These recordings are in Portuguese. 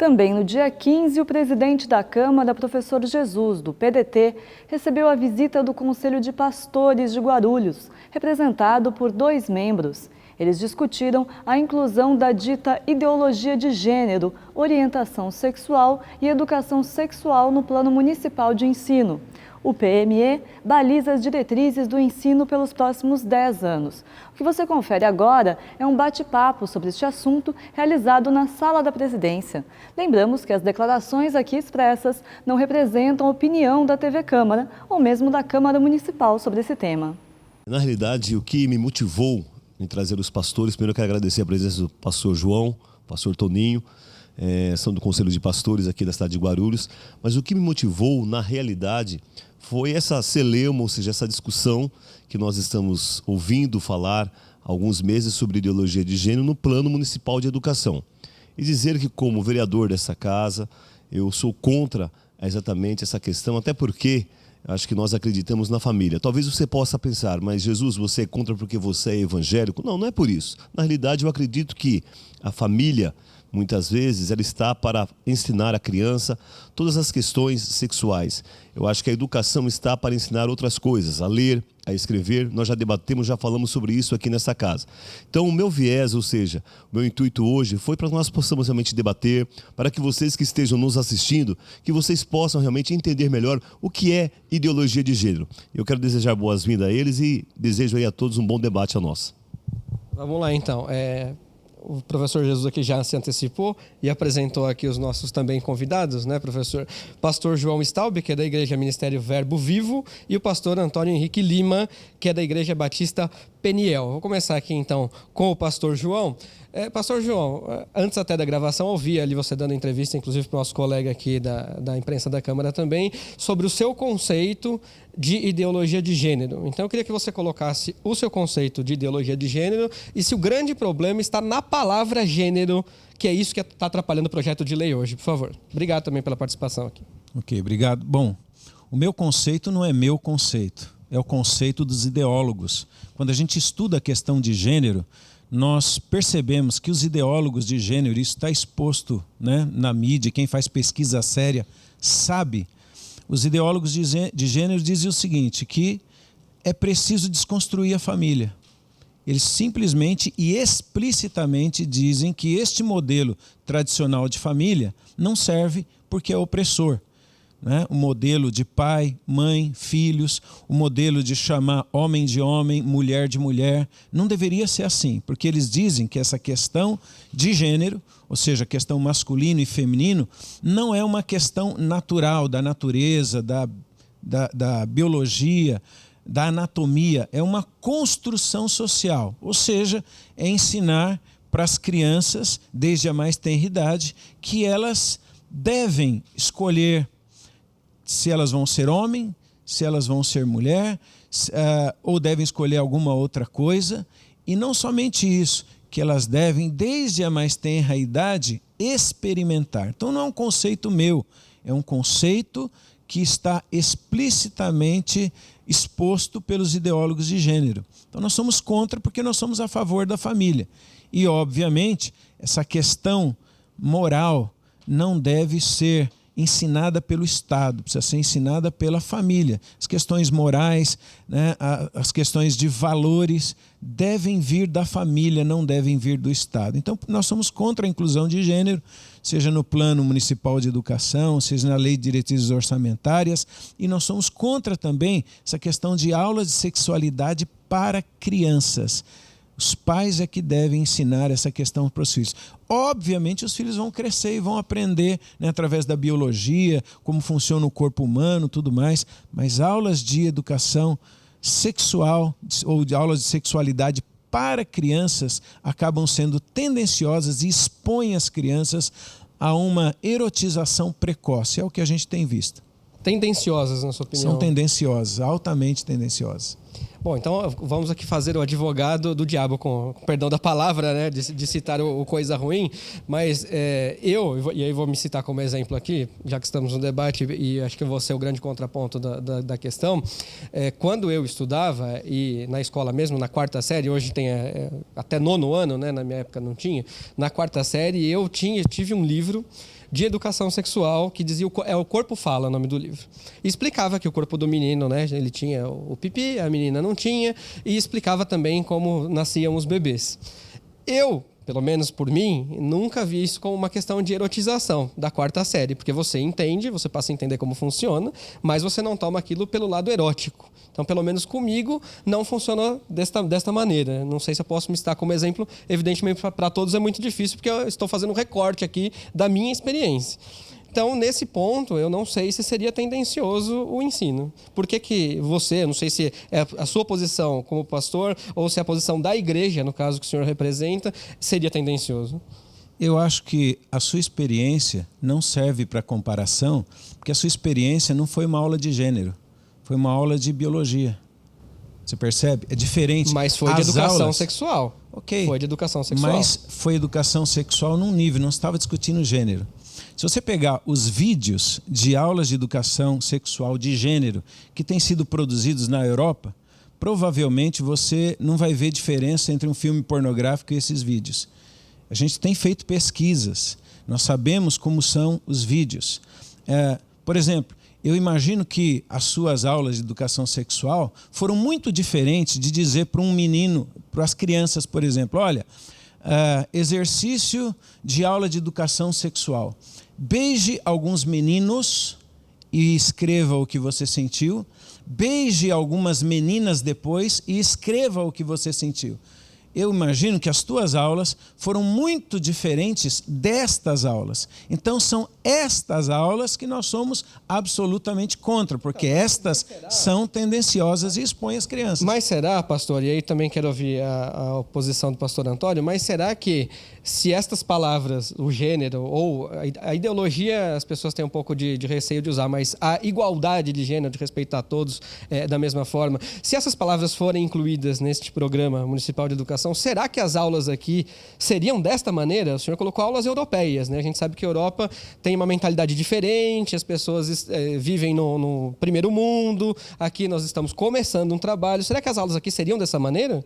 Também no dia 15, o presidente da Câmara, professor Jesus, do PDT, recebeu a visita do Conselho de Pastores de Guarulhos, representado por 2 membros. Eles discutiram a inclusão da dita ideologia de gênero, orientação sexual e educação sexual no Plano Municipal de Ensino. O PME baliza as diretrizes do ensino pelos próximos 10 anos. O que você confere agora é um bate-papo sobre este assunto realizado na Sala da Presidência. Lembramos que as declarações aqui expressas não representam a opinião da TV Câmara ou mesmo da Câmara Municipal sobre esse tema. Na realidade, o que me motivou em trazer os pastores, primeiro eu quero agradecer a presença do pastor João, pastor Toninho, são do Conselho de Pastores aqui da cidade de Guarulhos, mas o que me motivou, na realidade, foi essa celeuma, ou seja, essa discussão que nós estamos ouvindo falar há alguns meses sobre ideologia de gênero no Plano Municipal de Educação. E dizer que, como vereador dessa casa, eu sou contra exatamente essa questão, até porque acho que nós acreditamos na família. Talvez você possa pensar, mas Jesus, você é contra porque você é evangélico? Não, não é por isso. Na realidade, eu acredito que a família, muitas vezes, ela está para ensinar a criança todas as questões sexuais. Eu acho que a educação está para ensinar outras coisas, a ler, a escrever. Nós já debatemos, já falamos sobre isso aqui nessa casa. Então, o meu viés, ou seja, o meu intuito hoje foi para que nós possamos realmente debater, para que vocês que estejam nos assistindo, que vocês possam realmente entender melhor o que é ideologia de gênero. Eu quero desejar boas-vindas a eles e desejo aí a todos um bom debate a nós. Vamos lá, então. O professor Jesus aqui já se antecipou e apresentou aqui os nossos também convidados, né, professor? Pastor João Staub, que é da Igreja Ministério Verbo Vivo, e o pastor Antônio Henrique Lima, que é da Igreja Batista Peniel. Vou começar aqui, então, com o pastor João. Pastor João, antes até da gravação, ouvi ali você dando entrevista, inclusive para o nosso colega aqui da imprensa da Câmara também, sobre o seu conceito de ideologia de gênero. Então, eu queria que você colocasse o seu conceito de ideologia de gênero e se o grande problema está na palavra gênero, que é isso que está atrapalhando o projeto de lei hoje, por favor. Obrigado também pela participação aqui. Ok, obrigado. Bom, o meu conceito não é meu conceito, é o conceito dos ideólogos. Quando a gente estuda a questão de gênero, nós percebemos que os ideólogos de gênero, isso está exposto, né, na mídia, quem faz pesquisa séria sabe. Os ideólogos de gênero dizem o seguinte, que é preciso desconstruir a família. Eles simplesmente e explicitamente dizem que este modelo tradicional de família não serve porque é opressor. Né? O modelo de pai, mãe, filhos, o modelo de chamar homem de homem, mulher de mulher, não deveria ser assim, porque eles dizem que essa questão de gênero, ou seja, a questão masculino e feminino, não é uma questão natural da natureza, da biologia, da anatomia, é uma construção social, ou seja, é ensinar para as crianças, desde a mais tenra idade, que elas devem escolher se elas vão ser homem, se elas vão ser mulher, ou devem escolher alguma outra coisa. E não somente isso, que elas devem, desde a mais tenra idade, experimentar. Então não é um conceito meu, é um conceito que está explicitamente exposto pelos ideólogos de gênero. Então nós somos contra porque nós somos a favor da família. E, obviamente, essa questão moral não deve ser ensinada pelo Estado, precisa ser ensinada pela família. As questões morais, né, as questões de valores devem vir da família, não devem vir do Estado. Então, nós somos contra a inclusão de gênero, seja no Plano Municipal de Educação, seja na Lei de Diretrizes Orçamentárias, e nós somos contra também essa questão de aulas de sexualidade para crianças. Os pais é que devem ensinar essa questão para os filhos. Obviamente, os filhos vão crescer e vão aprender, né, através da biologia, como funciona o corpo humano, tudo mais, mas aulas de educação sexual ou de aulas de sexualidade para crianças acabam sendo tendenciosas e expõem as crianças a uma erotização precoce. É o que a gente tem visto. Tendenciosas, na sua opinião? São tendenciosas, altamente tendenciosas. Bom, então vamos aqui fazer o advogado do diabo, com perdão da palavra, né, de citar o coisa ruim, mas e aí vou me citar como exemplo aqui, já que estamos no debate, e acho que eu vou ser o grande contraponto da questão. Quando eu estudava, e na escola mesmo, na 4ª série, hoje tem até 9º ano, né, na minha época não tinha, na 4ª série eu tive um livro de educação sexual que dizia o Corpo Fala, o nome do livro. E explicava que o corpo do menino, né, ele tinha o pipi, a menina não tinha, e explicava também como nasciam os bebês. Eu, pelo menos por mim, nunca vi isso como uma questão de erotização da 4ª série, porque você entende, você passa a entender como funciona, mas você não toma aquilo pelo lado erótico. Então, pelo menos comigo, não funciona desta maneira. Não sei se eu posso me citar como exemplo. Evidentemente, para todos é muito difícil, porque eu estou fazendo um recorte aqui da minha experiência. Então, nesse ponto, eu não sei se seria tendencioso o ensino. Por que você, não sei se é a sua posição como pastor ou se é a posição da igreja, no caso que o senhor representa, seria tendencioso? Eu acho que a sua experiência não serve para comparação, porque a sua experiência não foi uma aula de gênero, foi uma aula de biologia. Você percebe? É diferente. Mas foi de educação sexual. Ok. Foi de educação sexual. Mas foi educação sexual num nível, não estava discutindo gênero. Se você pegar os vídeos de aulas de educação sexual de gênero que têm sido produzidos na Europa, provavelmente você não vai ver diferença entre um filme pornográfico e esses vídeos. A gente tem feito pesquisas, nós sabemos como são os vídeos. Por exemplo, eu imagino que as suas aulas de educação sexual foram muito diferentes de dizer para um menino, para as crianças, por exemplo, olha, exercício de aula de educação sexual. Beije alguns meninos e escreva o que você sentiu. Beije algumas meninas depois e escreva o que você sentiu. Eu imagino que as tuas aulas foram muito diferentes destas aulas. Então, são estas aulas que nós somos absolutamente contra, porque estas são tendenciosas e expõem as crianças. Mas será, pastor, e aí também quero ouvir a oposição do pastor Antônio, mas será que se estas palavras, o gênero ou a ideologia, as pessoas têm um pouco de receio de usar, mas a igualdade de gênero, de respeitar todos da mesma forma, se essas palavras forem incluídas neste programa municipal de educação, será que as aulas aqui seriam desta maneira? O senhor colocou aulas europeias, né? A gente sabe que a Europa tem uma mentalidade diferente, as pessoas vivem no primeiro mundo, aqui nós estamos começando um trabalho. Será que as aulas aqui seriam dessa maneira?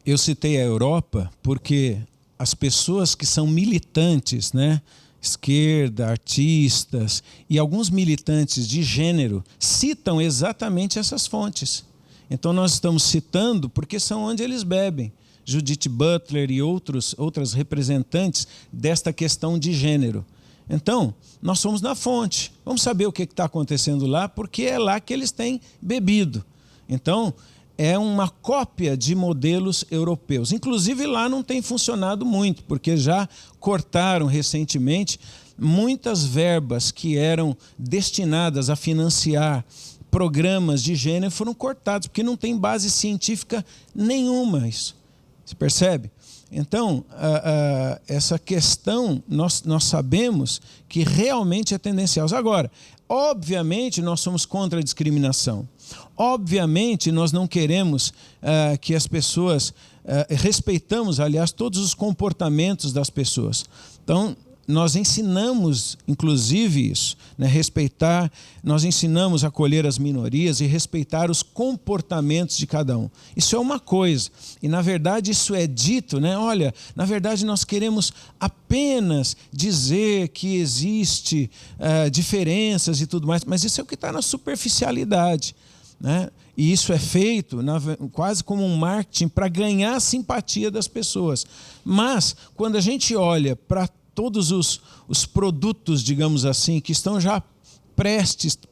Eu citei a Europa porque as pessoas que são militantes, né? Esquerda, artistas e alguns militantes de gênero citam exatamente essas fontes. Então nós estamos citando porque são onde eles bebem. Judith Butler e outras representantes desta questão de gênero. Então, nós somos na fonte. Vamos saber o que está acontecendo lá, porque é lá que eles têm bebido. Então, é uma cópia de modelos europeus. Inclusive, lá não tem funcionado muito, porque já cortaram recentemente muitas verbas que eram destinadas a financiar programas de gênero, foram cortados, porque não tem base científica nenhuma isso. Você percebe? Então, essa questão, nós sabemos que realmente é tendenciosa. Agora, obviamente, nós somos contra a discriminação. Obviamente, nós não queremos que as pessoas... respeitamos, aliás, todos os comportamentos das pessoas. Então, nós ensinamos, inclusive, isso, né? Respeitar, nós ensinamos a acolher as minorias e respeitar os comportamentos de cada um. Isso é uma coisa. E, na verdade, isso é dito, né? Olha, na verdade, nós queremos apenas dizer que existe diferenças e tudo mais, mas isso é o que está na superficialidade, né? E isso é feito quase como um marketing para ganhar a simpatia das pessoas. Mas, quando a gente olha para todos os produtos, digamos assim, que estão já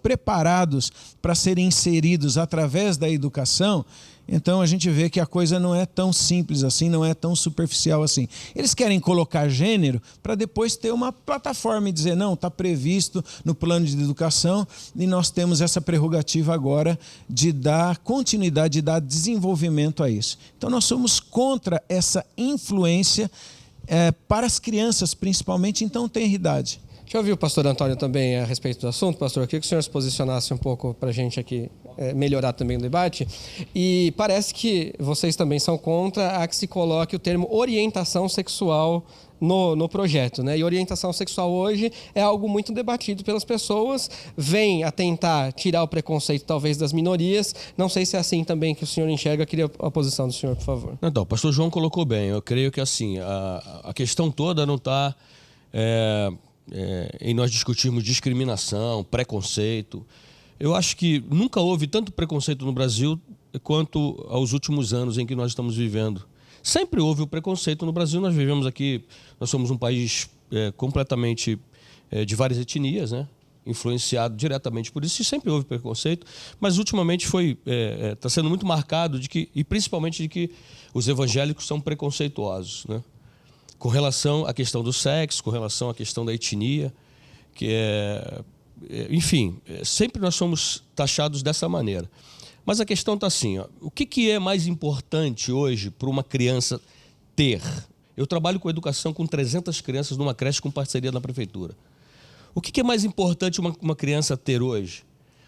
preparados para serem inseridos através da educação, então a gente vê que a coisa não é tão simples assim, não é tão superficial assim. Eles querem colocar gênero para depois ter uma plataforma e dizer, não, está previsto no plano de educação e nós temos essa prerrogativa agora de dar continuidade, de dar desenvolvimento a isso. Então nós somos contra essa influência para as crianças, principalmente em tão tenra idade. Deixa eu ouvir o pastor Antônio também a respeito do assunto. Pastor, eu queria que o senhor se posicionasse um pouco para a gente aqui melhorar também o debate. E parece que vocês também são contra a que se coloque o termo orientação sexual no projeto, né? E orientação sexual hoje é algo muito debatido pelas pessoas, vem a tentar tirar o preconceito talvez das minorias. Não sei se é assim também que o senhor enxerga. Eu queria a posição do senhor, por favor. Então, o pastor João colocou bem. Eu creio que assim, a questão toda não está em nós discutirmos discriminação, preconceito. Eu acho que nunca houve tanto preconceito no Brasil quanto aos últimos anos em que nós estamos vivendo. Sempre houve o preconceito no Brasil. Nós vivemos aqui, nós somos um país completamente de várias etnias, né? Influenciado diretamente por isso, e sempre houve preconceito, mas ultimamente está sendo muito marcado e principalmente de que os evangélicos são preconceituosos, né? Com relação à questão do sexo, com relação à questão da etnia, enfim, sempre nós somos taxados dessa maneira. Mas a questão está assim, ó, o que é mais importante hoje para uma criança ter? Eu trabalho com educação com 300 crianças numa creche com parceria da prefeitura. O que é mais importante uma criança ter hoje?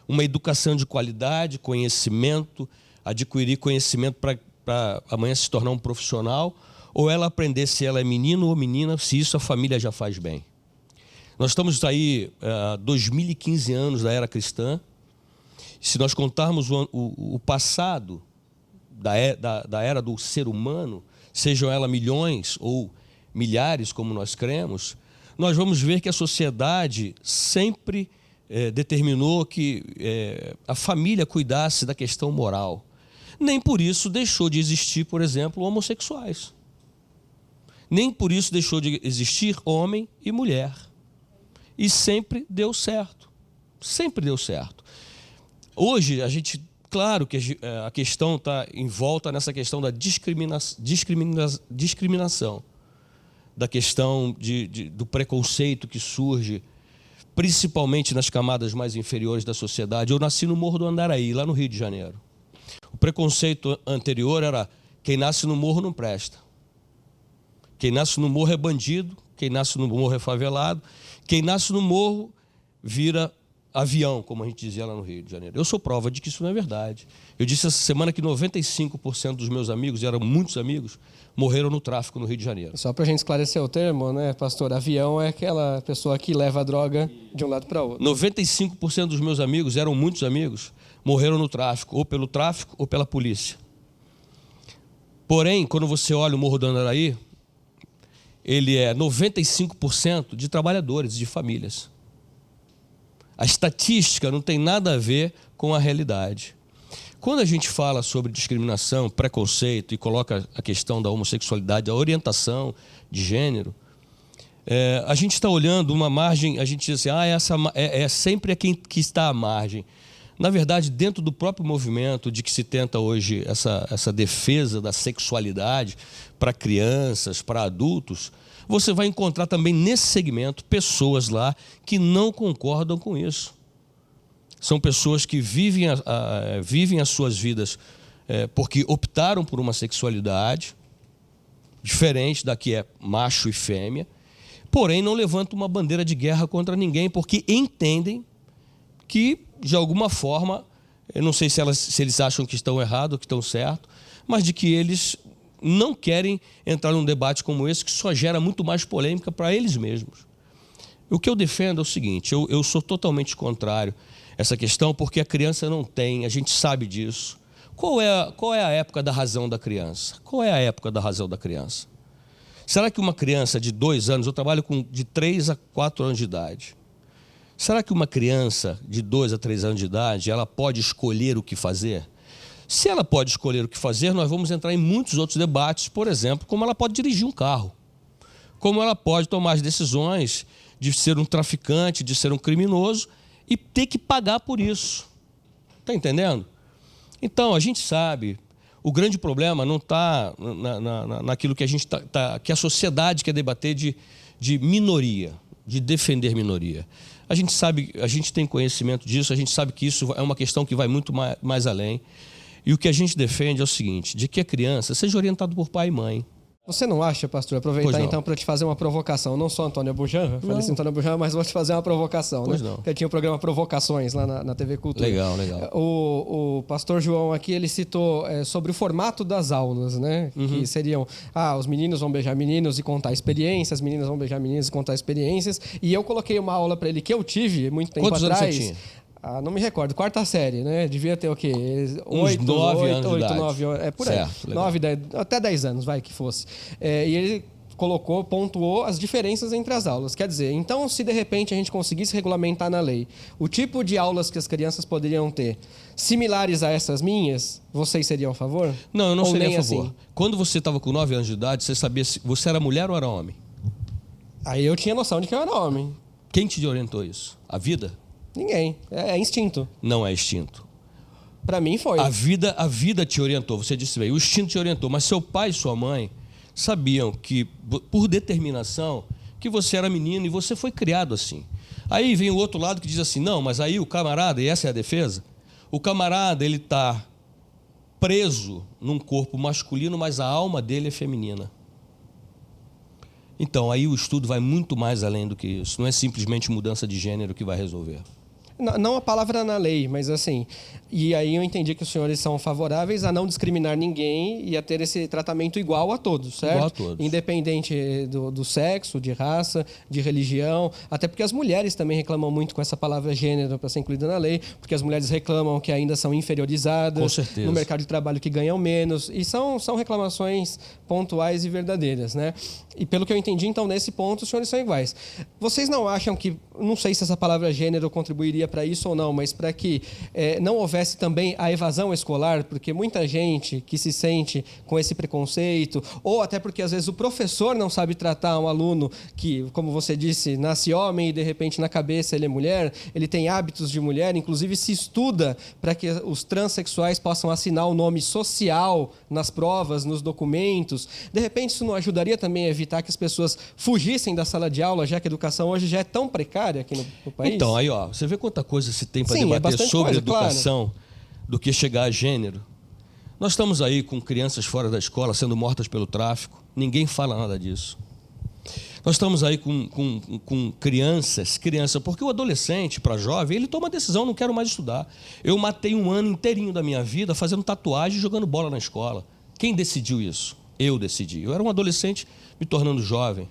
Uma educação de qualidade, conhecimento, adquirir conhecimento para amanhã se tornar um profissional, ou ela aprender se ela é menino ou menina, se isso a família já faz bem. Nós estamos aí há 2015 anos da era cristã. Se nós contarmos o passado da era do ser humano, sejam elas milhões ou milhares, como nós cremos, nós vamos ver que a sociedade sempre determinou que a família cuidasse da questão moral. Nem por isso deixou de existir, por exemplo, homossexuais. Nem por isso deixou de existir homem e mulher. E sempre deu certo. Sempre deu certo. Hoje, claro que a questão está em volta nessa questão da discriminação. Da questão do preconceito que surge, principalmente nas camadas mais inferiores da sociedade. Eu nasci no Morro do Andaraí, lá no Rio de Janeiro. O preconceito anterior era: quem nasce no morro não presta. Quem nasce no morro é bandido, quem nasce no morro é favelado, quem nasce no morro vira avião, como a gente dizia lá no Rio de Janeiro. Eu sou prova de que isso não é verdade. Eu disse essa semana que 95% dos meus amigos, e eram muitos amigos, morreram no tráfico no Rio de Janeiro. Só para a gente esclarecer o termo, né, pastor? Avião é aquela pessoa que leva a droga de um lado para o outro. 95% dos meus amigos, eram muitos amigos, morreram no tráfico, ou pelo tráfico ou pela polícia. Porém, quando você olha o Morro do Andaraí, ele é 95% de trabalhadores, de famílias. A estatística não tem nada a ver com a realidade. Quando a gente fala sobre discriminação, preconceito e coloca a questão da homossexualidade, a orientação de gênero, a gente está olhando uma margem, a gente diz assim, sempre quem que está à margem. Na verdade, dentro do próprio movimento de que se tenta hoje essa defesa da sexualidade para crianças, para adultos, você vai encontrar também nesse segmento pessoas lá que não concordam com isso. São pessoas que vivem as suas vidas porque optaram por uma sexualidade diferente da que é macho e fêmea, porém não levantam uma bandeira de guerra contra ninguém, porque entendem que, de alguma forma, eu não sei se eles acham que estão errados ou que estão certos, mas de que eles não querem entrar num debate como esse, que só gera muito mais polêmica para eles mesmos. O que eu defendo é o seguinte: eu sou totalmente contrário a essa questão, porque a criança não tem, a gente sabe disso. Qual é a época da razão da criança? Qual é a época da razão da criança? Será que uma criança de 2 anos, eu trabalho de 3 a 4 anos de idade, será que uma criança de 2 a 3 anos de idade, ela pode escolher o que fazer? Se ela pode escolher o que fazer, nós vamos entrar em muitos outros debates, por exemplo, como ela pode dirigir um carro, como ela pode tomar as decisões de ser um traficante, de ser um criminoso e ter que pagar por isso. Está entendendo? Então, a gente sabe, o grande problema não está naquilo que que a sociedade quer debater de minoria, de defender minoria. A gente sabe, a gente tem conhecimento disso, a gente sabe que isso é uma questão que vai muito mais além. E o que a gente defende é o seguinte: de que a criança seja orientada por pai e mãe. Você não acha, pastor, aproveitar então para te fazer uma provocação, não só Antônio Bujan, falei assim, Antônio Bujan, mas vou te fazer uma provocação, pois né? Não. Porque tinha o programa Provocações lá na TV Cultura. Legal. O pastor João aqui, ele citou sobre o formato das aulas, né? Uhum. Que seriam, os meninos vão beijar meninos e contar experiências, as meninas vão beijar meninas e contar experiências. E eu coloquei uma aula para ele que eu tive muito tempo Quantos atrás. anos você tinha? Não me recordo, 4ª série, né? Devia ter o quê? 9 anos de idade. 9 anos, por aí. Certo, legal. 9, 10, até 10 anos, vai que fosse. E ele pontuou as diferenças entre as aulas. Quer dizer, então, se de repente a gente conseguisse regulamentar na lei o tipo de aulas que as crianças poderiam ter, similares a essas minhas, vocês seriam a favor? Não, eu não Ou seria nem a favor. assim? Quando você estava com 9 anos de idade, você sabia se você era mulher ou era homem? Aí eu tinha noção de que eu era homem. Quem te orientou isso? A vida? Ninguém. É instinto. Não é instinto. Para mim foi. A vida te orientou, você disse bem, o instinto te orientou, mas seu pai e sua mãe sabiam que, por determinação, que você era menino e você foi criado assim. Aí vem o outro lado que diz assim, não, mas aí o camarada, e essa é a defesa, o camarada, ele está preso num corpo masculino, mas a alma dele é feminina. Então, aí o estudo vai muito mais além do que isso. Não é simplesmente mudança de gênero que vai resolver. Não a palavra na lei, mas assim... E aí eu entendi que os senhores são favoráveis a não discriminar ninguém e a ter esse tratamento igual a todos, certo? Igual a todos. Independente do sexo, de raça, de religião. Até porque as mulheres também reclamam muito com essa palavra gênero para ser incluída na lei, porque as mulheres reclamam que ainda são inferiorizadas. Com certeza. No mercado de trabalho que ganham menos. E são reclamações pontuais e verdadeiras, né? E pelo que eu entendi, então, nesse ponto, os senhores são iguais. Vocês não acham que... Não sei se essa palavra gênero contribuiria para isso ou não, mas para que não houvesse também a evasão escolar, porque muita gente que se sente com esse preconceito, ou até porque às vezes o professor não sabe tratar um aluno que, como você disse, nasce homem e de repente na cabeça ele é mulher, ele tem hábitos de mulher, inclusive se estuda para que os transexuais possam assinar o nome social nas provas, nos documentos. De repente isso não ajudaria também a evitar que as pessoas fugissem da sala de aula, já que a educação hoje já é tão precária aqui no país? Então, aí, ó, você vê quanta coisa se tem para Sim, debater bastante sobre coisa, educação do que chegar a gênero. Nós estamos aí com crianças fora da escola sendo mortas pelo tráfico. Ninguém fala nada disso. Nós estamos aí com crianças, porque o adolescente, para jovem, ele toma a decisão, não quero mais estudar. Eu matei um ano inteirinho da minha vida fazendo tatuagem e jogando bola na escola. Quem decidiu isso? Eu decidi. Eu era um adolescente me tornando jovem.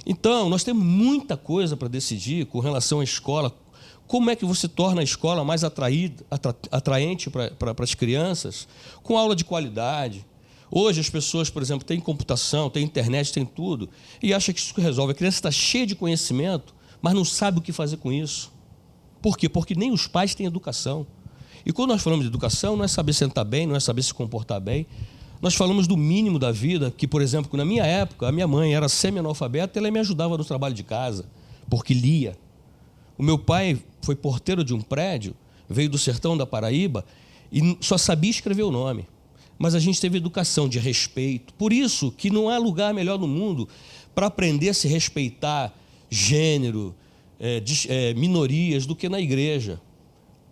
Então, nós temos muita coisa para decidir com relação à escola. Como é que você torna a escola mais atraente para as crianças? Com aula de qualidade. Hoje as pessoas, por exemplo, têm computação, têm internet, têm tudo, e acham que isso resolve. A criança está cheia de conhecimento, mas não sabe o que fazer com isso. Por quê? Porque nem os pais têm educação. E quando nós falamos de educação, não é saber sentar bem, não é saber se comportar bem. Nós falamos do mínimo da vida, que, por exemplo, na minha época, a minha mãe era semi-analfabeta, ela me ajudava no trabalho de casa, porque lia. O meu pai foi porteiro de um prédio, veio do sertão da Paraíba e só sabia escrever o nome. Mas a gente teve educação de respeito. Por isso que não há lugar melhor no mundo para aprender a se respeitar gênero, minorias, do que na igreja.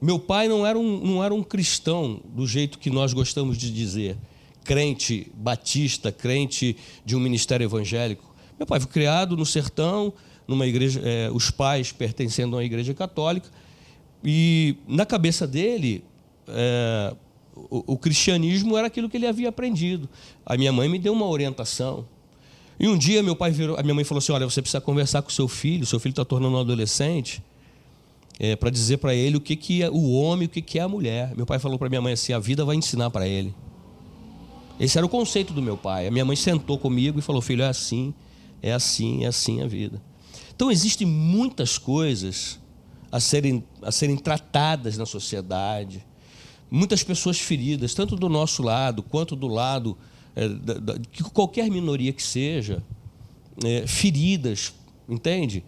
Meu pai não era um cristão do jeito que nós gostamos de dizer. Crente batista, crente de um ministério evangélico. Meu pai foi criado no sertão, numa igreja, os pais pertencendo a uma igreja católica, e na cabeça dele, o cristianismo era aquilo que ele havia aprendido. A minha mãe me deu uma orientação. E um dia a minha mãe falou assim, olha, você precisa conversar com o seu filho está tornando um adolescente, para dizer para ele o que é o homem, o que é a mulher. Meu pai falou para minha mãe assim, a vida vai ensinar para ele. Esse era o conceito do meu pai. A minha mãe sentou comigo e falou, filho, é assim a vida. Então, existem muitas coisas a serem tratadas na sociedade. Muitas pessoas feridas, tanto do nosso lado, quanto do lado de qualquer minoria que seja, feridas, entende?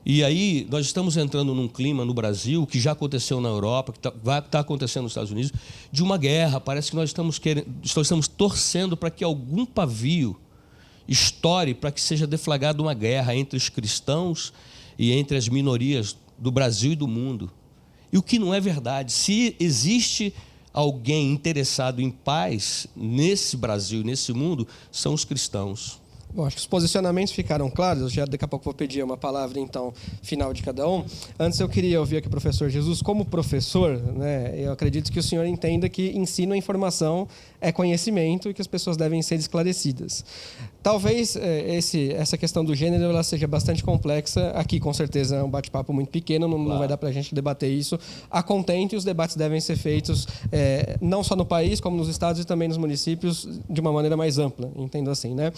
E aí nós estamos entrando num clima no Brasil, que já aconteceu na Europa, que vai estar acontecendo nos Estados Unidos, de uma guerra. Parece que nós estamos torcendo para que algum pavio estoure, para que seja deflagrada uma guerra entre os cristãos e entre as minorias do Brasil e do mundo. E o que não é verdade. Se existe alguém interessado em paz nesse Brasil, nesse mundo, são os cristãos. Bom, acho que os posicionamentos ficaram claros. Eu já daqui a pouco vou pedir uma palavra, então, final de cada um. Antes eu queria ouvir aqui o professor Jesus. Como professor, né, eu acredito que o senhor entenda que ensino e informação é conhecimento e que as pessoas devem ser esclarecidas. Talvez essa questão do gênero ela seja bastante complexa. Aqui, com certeza, é um bate-papo muito pequeno, não vai dar para a gente debater isso a contento, e os debates devem ser feitos não só no país, como nos estados e também nos municípios, de uma maneira mais ampla, entendo assim, né?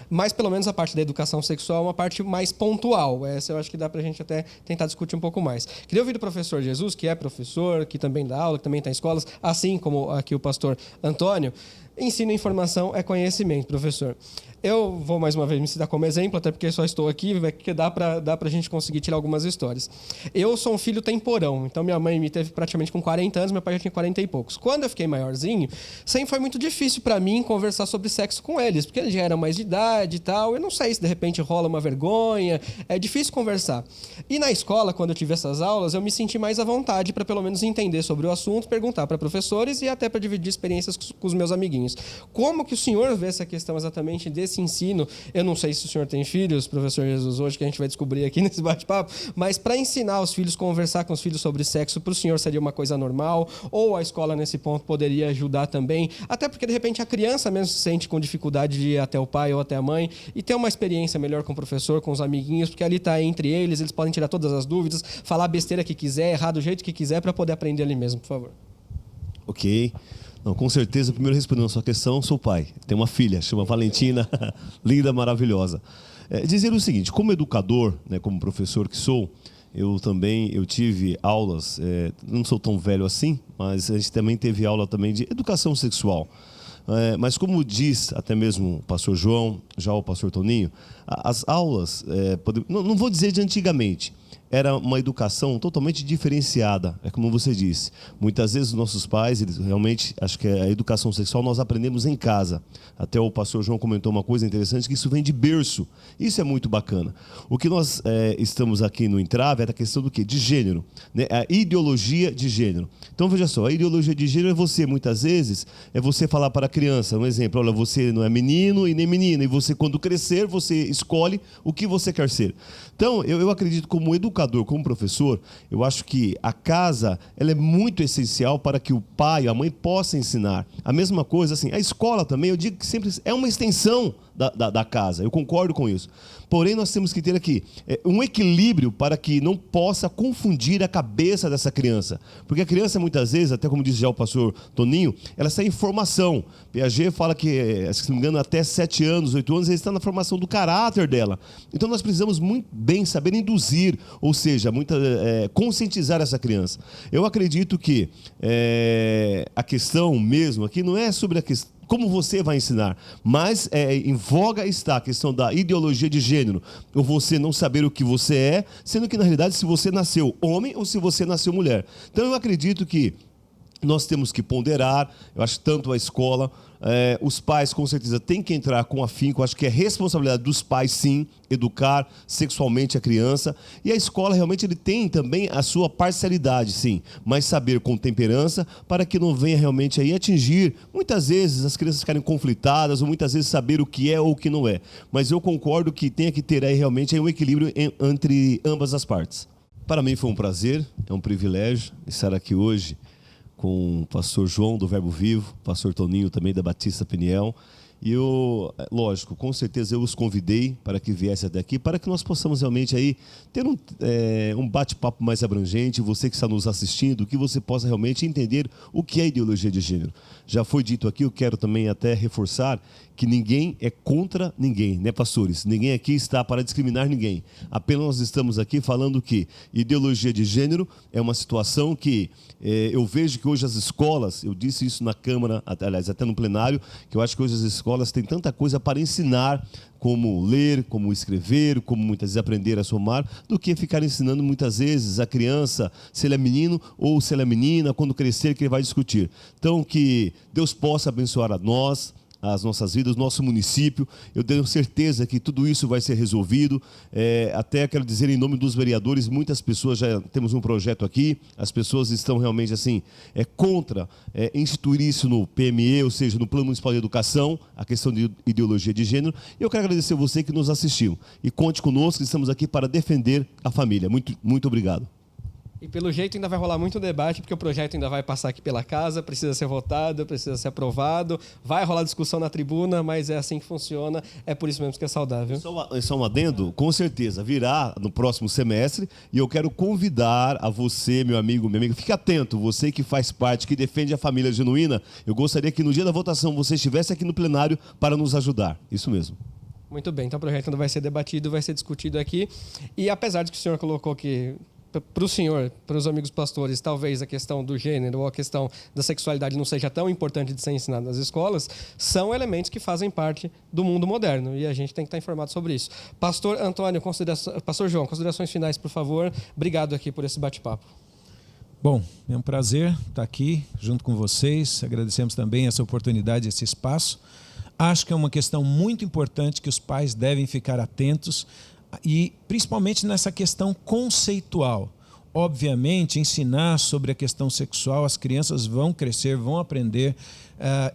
Mas Mas pelo menos a parte da educação sexual é uma parte mais pontual. Essa eu acho que dá para a gente até tentar discutir um pouco mais. Queria ouvir do professor Jesus, que é professor, que também dá aula, que também está em escolas, assim como aqui o pastor Antônio. Ensino e informação é conhecimento, professor. Eu vou mais uma vez me citar como exemplo, até porque só estou aqui, porque dá para a gente conseguir tirar algumas histórias. Eu sou um filho temporão, então minha mãe me teve praticamente com 40 anos, meu pai já tinha 40 e poucos. Quando eu fiquei maiorzinho, sempre foi muito difícil para mim conversar sobre sexo com eles, porque eles já eram mais de idade e tal. Eu não sei se de repente rola uma vergonha, é difícil conversar. E na escola, quando eu tive essas aulas, eu me senti mais à vontade para pelo menos entender sobre o assunto, perguntar para professores e até para dividir experiências com os meus amiguinhos. Como que o senhor vê essa questão exatamente desse ensino? Eu não sei se o senhor tem filhos, professor Jesus, hoje que a gente vai descobrir aqui nesse bate-papo, mas para ensinar os filhos, conversar com os filhos sobre sexo, para o senhor seria uma coisa normal? Ou a escola nesse ponto poderia ajudar também? Até porque de repente a criança mesmo se sente com dificuldade de ir até o pai ou até a mãe e ter uma experiência melhor com o professor, com os amiguinhos, porque ali está entre eles, eles podem tirar todas as dúvidas, falar a besteira que quiser, errar do jeito que quiser para poder aprender ali mesmo, por favor. Ok. Não, com certeza, primeiro respondendo a sua questão, sou pai. Tenho uma filha, chama Valentina, linda, maravilhosa. Dizer o seguinte, como educador, né, como professor que sou, eu tive aulas, não sou tão velho assim, mas a gente também teve aula também de educação sexual. Mas como diz até mesmo o pastor João, já o pastor Toninho, as aulas, não vou dizer de antigamente, era uma educação totalmente diferenciada, é como você disse. Muitas vezes os nossos pais, eles realmente, acho que a educação sexual nós aprendemos em casa. Até o pastor João comentou uma coisa interessante, que isso vem de berço. Isso é muito bacana. O que nós estamos aqui no entrave é a questão do quê? De gênero, né? A ideologia de gênero. Então, veja só, a ideologia de gênero muitas vezes, é você falar para a criança, um exemplo, olha, você não é menino e nem menina, e você, quando crescer, você escolhe o que você quer ser. Então, eu acredito como educador, como professor, eu acho que a casa ela é muito essencial para que o pai, a mãe possam ensinar. A mesma coisa, assim, a escola também, eu digo que sempre é uma extensão da casa, eu concordo com isso. Porém, nós temos que ter aqui um equilíbrio para que não possa confundir a cabeça dessa criança. Porque a criança, muitas vezes, até como disse já o pastor Toninho, ela está em formação. Piaget fala que, se não me engano, até 7 anos, 8 anos, ele está na formação do caráter dela. Então, nós precisamos muito bem saber induzir, ou seja, conscientizar essa criança. Eu acredito que a questão mesmo aqui não é sobre a questão como você vai ensinar, mas em voga está a questão da ideologia de gênero, ou você não saber o que você é, sendo que na realidade se você nasceu homem ou se você nasceu mulher. Então eu acredito que nós temos que ponderar, eu acho tanto a escola, os pais com certeza têm que entrar com afinco, eu acho que é responsabilidade dos pais sim, educar sexualmente a criança, e a escola realmente ele tem também a sua parcialidade sim, mas saber com temperança para que não venha realmente aí atingir, muitas vezes as crianças ficarem conflitadas, ou muitas vezes saber o que é ou o que não é, mas eu concordo que tem que ter aí realmente um equilíbrio entre ambas as partes. Para mim foi um prazer, é um privilégio estar aqui hoje com o pastor João do Verbo Vivo, pastor Toninho também da Batista Peniel. E eu, lógico, com certeza eu os convidei para que viessem até aqui, para que nós possamos realmente aí ter um bate-papo mais abrangente, você que está nos assistindo, que você possa realmente entender o que é ideologia de gênero. Já foi dito aqui, eu quero também até reforçar que ninguém é contra ninguém, né, pastores? Ninguém aqui está para discriminar ninguém. Apenas nós estamos aqui falando que ideologia de gênero é uma situação que eu vejo que hoje as escolas, eu disse isso na Câmara, aliás, até no plenário, que eu acho que hoje as escolas têm tanta coisa para ensinar, como ler, como escrever, como muitas vezes aprender a somar, do que ficar ensinando muitas vezes a criança se ele é menino ou se ela é menina, quando crescer que ele vai discutir. Então, que Deus possa abençoar a nós, as nossas vidas, nosso município. Eu tenho certeza que tudo isso vai ser resolvido. Até quero dizer em nome dos vereadores, muitas pessoas, já temos um projeto aqui, as pessoas estão realmente assim, contra instituir isso no PME, ou seja, no Plano Municipal de Educação, a questão de ideologia de gênero. E eu quero agradecer a você que nos assistiu. E conte conosco, estamos aqui para defender a família. Muito, muito obrigado. E pelo jeito ainda vai rolar muito debate, porque o projeto ainda vai passar aqui pela casa, precisa ser votado, precisa ser aprovado, vai rolar discussão na tribuna, mas é assim que funciona, é por isso mesmo que é saudável. Só um adendo, com certeza, virá no próximo semestre, e eu quero convidar a você, meu amigo, minha amiga, fique atento, você que faz parte, que defende a família genuína, eu gostaria que no dia da votação você estivesse aqui no plenário para nos ajudar, isso mesmo. Muito bem, então o projeto ainda vai ser debatido, vai ser discutido aqui. E apesar de que o senhor colocou que, para o senhor, para os amigos pastores, talvez a questão do gênero ou a questão da sexualidade não seja tão importante de ser ensinada nas escolas, são elementos que fazem parte do mundo moderno e a gente tem que estar informado sobre isso. Pastor Antônio, Pastor João, considerações finais, por favor. Obrigado aqui por esse bate-papo. Bom, é um prazer estar aqui junto com vocês. Agradecemos também essa oportunidade, esse espaço. Acho que é uma questão muito importante que os pais devem ficar atentos e principalmente nessa questão conceitual. Obviamente, ensinar sobre a questão sexual, as crianças vão crescer, vão aprender,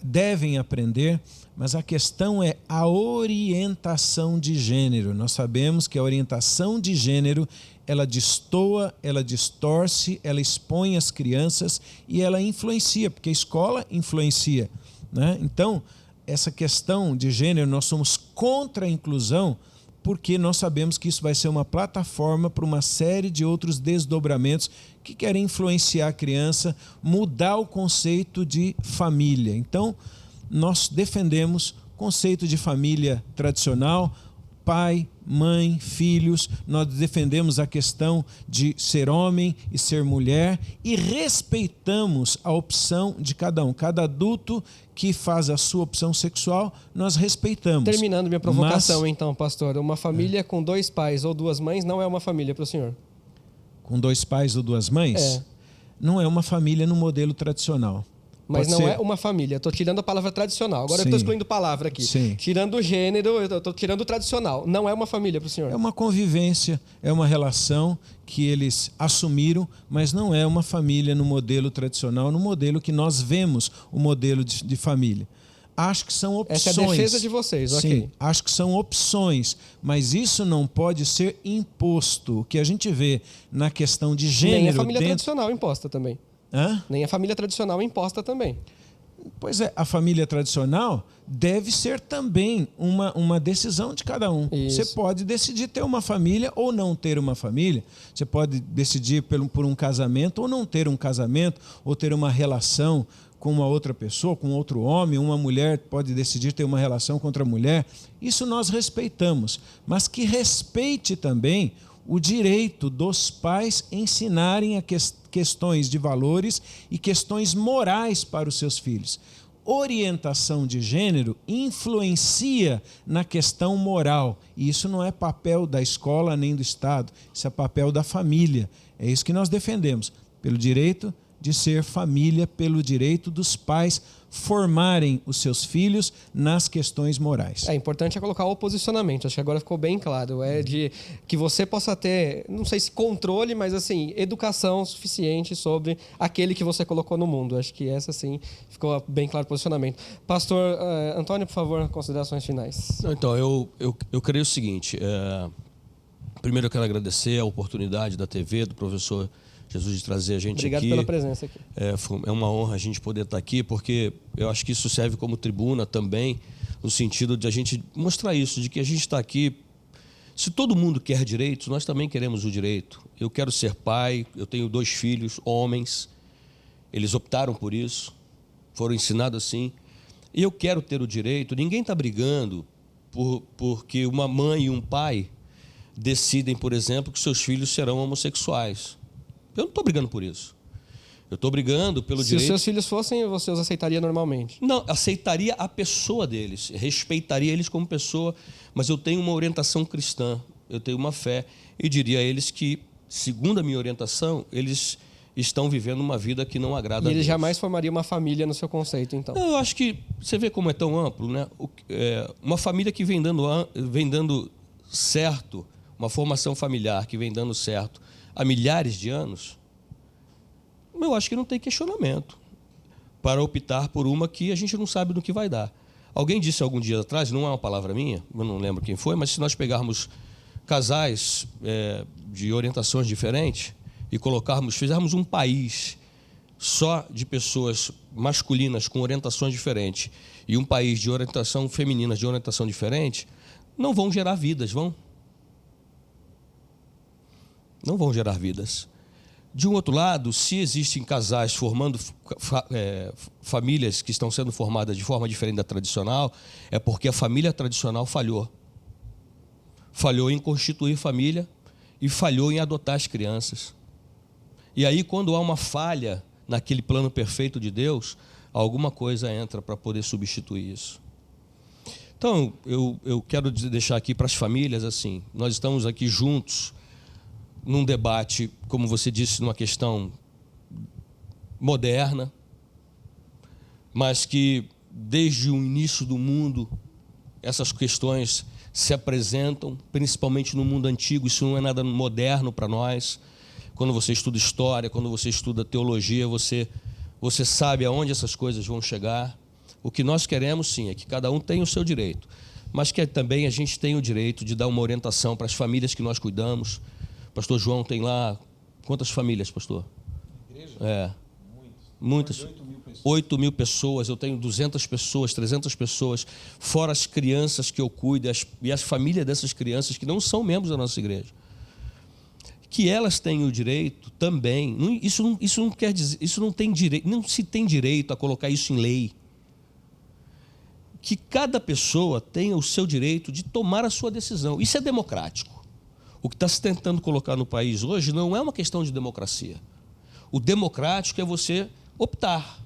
devem aprender, mas a questão é a orientação de gênero. Nós sabemos que a orientação de gênero, ela destoa, ela distorce, ela expõe as crianças e ela influencia, porque a escola influencia, né? Então, essa questão de gênero, nós somos contra a inclusão, porque nós sabemos que isso vai ser uma plataforma para uma série de outros desdobramentos que querem influenciar a criança, mudar o conceito de família. Então, nós defendemos o conceito de família tradicional, pai, mãe, filhos. Nós defendemos a questão de ser homem e ser mulher e respeitamos a opção de cada um. Cada adulto que faz a sua opção sexual, nós respeitamos. Terminando minha provocação, então, pastor, uma família com 2 pais ou 2 mães não é uma família para o senhor? Com 2 pais ou 2 mães? Não é uma família no modelo tradicional. Mas Pode não ser. É uma família. Estou tirando a palavra tradicional. Agora eu Sim. estou excluindo palavra aqui. Sim. Tirando o gênero, eu estou tirando o tradicional. Não é uma família para o senhor? É uma convivência, é uma relação que eles assumiram, mas não é uma família no modelo tradicional, no modelo que nós vemos o modelo de família. Acho que são opções. Essa é a defesa de vocês, Sim, ok. acho que são opções, mas isso não pode ser imposto. O que a gente vê na questão de gênero... Nem a família tradicional imposta também. Hã? Nem a família tradicional imposta também. Pois é, a família tradicional deve ser também uma decisão de cada um. Isso. Você pode decidir ter uma família ou não ter uma família. Você pode decidir por um casamento ou não ter um casamento, ou ter uma relação com uma outra pessoa, com outro homem. Uma mulher pode decidir ter uma relação com outra mulher. Isso nós respeitamos, mas que respeite também o direito dos pais ensinarem a questões de valores e questões morais para os seus filhos. Orientação de gênero influencia na questão moral, e isso não é papel da escola nem do Estado, isso é papel da família. É isso que nós defendemos, pelo direito de ser família, pelo direito dos pais formarem os seus filhos nas questões morais. É importante colocar o posicionamento, acho que agora ficou bem claro. É de que você possa ter, não sei se controle, mas assim, educação suficiente sobre aquele que você colocou no mundo. Acho que essa sim ficou bem claro o posicionamento. Pastor Antônio, por favor, considerações finais. Então, eu creio o seguinte. Primeiro eu quero agradecer a oportunidade da TV, do professor Jesus, de trazer a gente Obrigado aqui. pela presença aqui. É uma honra a gente poder estar aqui, porque eu acho que isso serve como tribuna também, no sentido de a gente mostrar isso, de que a gente está aqui. Se todo mundo quer direitos, nós também queremos o direito. Eu quero ser pai, eu tenho 2 filhos, homens, eles optaram por isso, foram ensinados assim. E eu quero ter o direito. Ninguém está brigando porque uma mãe e um pai decidem, por exemplo, que seus filhos serão homossexuais. Eu não estou brigando por isso. Eu estou brigando pelo direito... Se os seus filhos fossem, você os aceitaria normalmente? Não, aceitaria a pessoa deles, respeitaria eles como pessoa, mas eu tenho uma orientação cristã, eu tenho uma fé, e diria a eles que, segundo a minha orientação, eles estão vivendo uma vida que não agrada a Deus. E eles jamais formariam uma família no seu conceito, então? Eu acho que, você vê como é tão amplo, né? Uma família que vem dando certo, uma formação familiar que vem dando certo há milhares de anos, eu acho que não tem questionamento para optar por uma que a gente não sabe no que vai dar. Alguém disse algum dia atrás, não é uma palavra minha, eu não lembro quem foi, mas se nós pegarmos casais de orientações diferentes e fizermos um país só de pessoas masculinas com orientações diferentes e um país de orientação feminina de orientação diferente, não vão gerar vidas, não vão gerar vidas. De um outro lado, se existem casais formando famílias que estão sendo formadas de forma diferente da tradicional, é porque a família tradicional falhou. falhou em constituir família e falhou em adotar as crianças. E aí, quando há uma falha naquele plano perfeito de Deus, alguma coisa entra para poder substituir isso. Então, eu quero deixar aqui para as famílias assim, nós estamos aqui juntos num debate, como você disse, numa questão moderna, mas que desde o início do mundo essas questões se apresentam, principalmente no mundo antigo. Isso não é nada moderno para nós. Quando você estuda história, quando você estuda teologia, você sabe aonde essas coisas vão chegar. O que nós queremos, sim, é que cada um tenha o seu direito, mas que também a gente tenha o direito de dar uma orientação para as famílias que nós cuidamos. Pastor João tem lá quantas famílias, pastor? Igreja? Muitas. 8.000 pessoas, eu tenho 200 pessoas, 300 pessoas, fora as crianças que eu cuido e as famílias dessas crianças que não são membros da nossa igreja. Que elas têm o direito também, isso não quer dizer, isso não tem direito, não se tem direito a colocar isso em lei. Que cada pessoa tenha o seu direito de tomar a sua decisão. Isso é democrático. O que está se tentando colocar no país hoje não é uma questão de democracia. O democrático é você optar.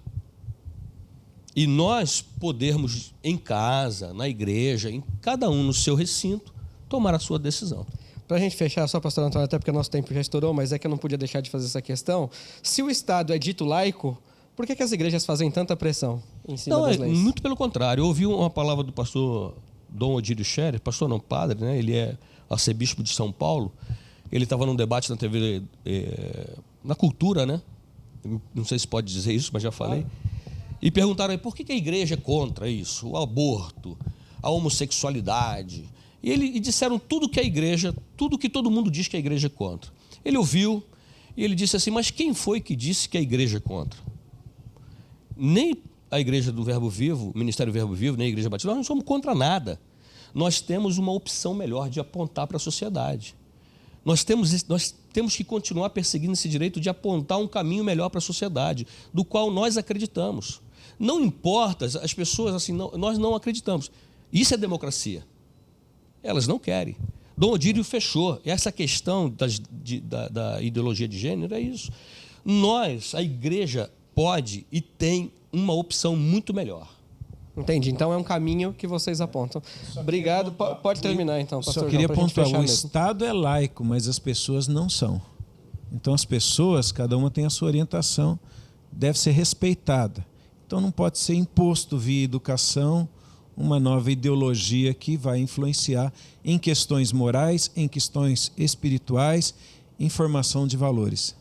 E nós podermos, em casa, na igreja, em cada um no seu recinto, tomar a sua decisão. Para a gente fechar, só, pastor Antônio, até porque nosso tempo já estourou, mas é que eu não podia deixar de fazer essa questão. Se o Estado é dito laico, por que as igrejas fazem tanta pressão em cima das leis? Muito pelo contrário. Eu ouvi uma palavra do pastor Dom Odílio Scherer, pastor não, padre, né? Ele é arcebispo de São Paulo. Ele estava num debate na TV, na Cultura, né? Não sei se pode dizer isso, mas já falei. E perguntaram aí, por que a igreja é contra isso? O aborto, a homossexualidade. E disseram tudo que a igreja, tudo que todo mundo diz que a igreja é contra. Ele ouviu e ele disse assim, mas quem foi que disse que a igreja é contra? Nem a igreja do Verbo Vivo, o Ministério Verbo Vivo, nem a igreja batista, nós não somos contra nada. Nós temos uma opção melhor de apontar para a sociedade. Nós temos que continuar perseguindo esse direito de apontar um caminho melhor para a sociedade, do qual nós acreditamos. Não importa, as pessoas assim, nós não acreditamos. Isso é democracia. Elas não querem. Dom Odílio fechou. Essa questão da ideologia de gênero é isso. A igreja pode e tem uma opção muito melhor. Entendi. Então é um caminho que vocês apontam. Obrigado. Pode terminar então, pastor. Só queria pontuar, o mesmo. Estado é laico, mas as pessoas não são. Então as pessoas, cada uma tem a sua orientação, deve ser respeitada. Então não pode ser imposto via educação uma nova ideologia que vai influenciar em questões morais, em questões espirituais, em formação de valores.